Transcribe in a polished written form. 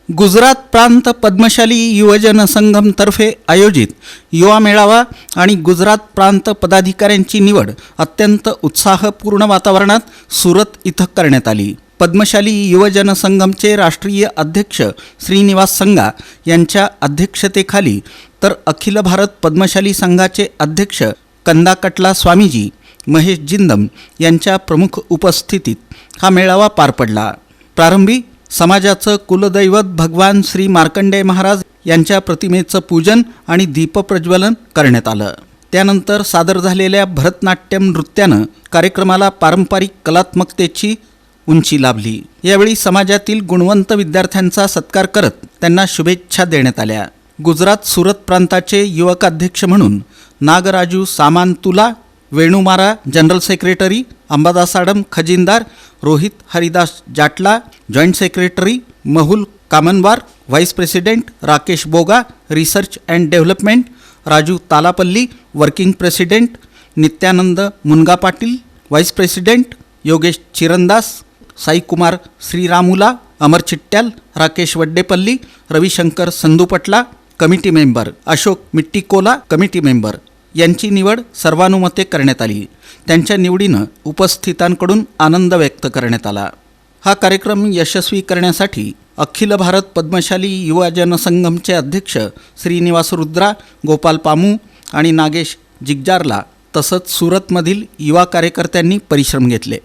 गुजरात प्रांत पद्मशाली युवजन संघमतर्फे आयोजित युवा मेळावा आणि गुजरात प्रांत पदाधिकाऱ्यांची निवड अत्यंत उत्साहपूर्ण वातावरणात सुरत इथं करण्यात आली. पद्मशाली युवजन संघमचे राष्ट्रीय अध्यक्ष श्रीनिवास संगा यांच्या अध्यक्षतेखाली तर अखिल भारत पद्मशाली संघाचे अध्यक्ष कंदाकटला स्वामीजी महेश जिंदम यांच्या प्रमुख उपस्थितीत हा मेळावा पार पडला. प्रारंभी समाजाचं कुलदैवत भगवान श्री मार्कंडेय महाराज यांच्या प्रतिमेचं पूजन आणि दीपप्रज्वलन करण्यात आलं. त्यानंतर सादर झालेल्या भरतनाट्यम नृत्यानं कार्यक्रमाला पारंपरिक कलात्मकतेची उंची लाभली. यावेळी समाजातील गुणवंत विद्यार्थ्यांचा सत्कार करत त्यांना शुभेच्छा देण्यात आल्या. गुजरात सुरत प्रांताचे युवकाध्यक्ष म्हणून नागराजू सामांतुला, वेणुमारा जनरल सेक्रेटरी, अंबादास आडम खजिनदार, Rohit Haridas Jatla joint secretary, Mahul Kamanwar vice president, Rakesh Boga research and development, Raju Talapalli working president, Nityanand Munga Patil vice president, Yogesh Chirandas, Saikumar Sriramula, Amar Chittyal, Rakesh Vaddepalli, Ravishankar Sandupatla committee member, Ashok Mittikola committee member यांची निवड सर्वानुमते करण्यात आली. त्यांच्या निवडीनं उपस्थितांकडून आनंद व्यक्त करण्यात आला. हा कार्यक्रम यशस्वी करण्यासाठी अखिल भारत पद्मशाली युवा जनसंघमचे अध्यक्ष श्रीनिवास रुद्रा, गोपाल पामू आणि नागेश जिग्जारला तसंच सुरतमधील युवा कार्यकर्त्यांनी परिश्रम घेतले.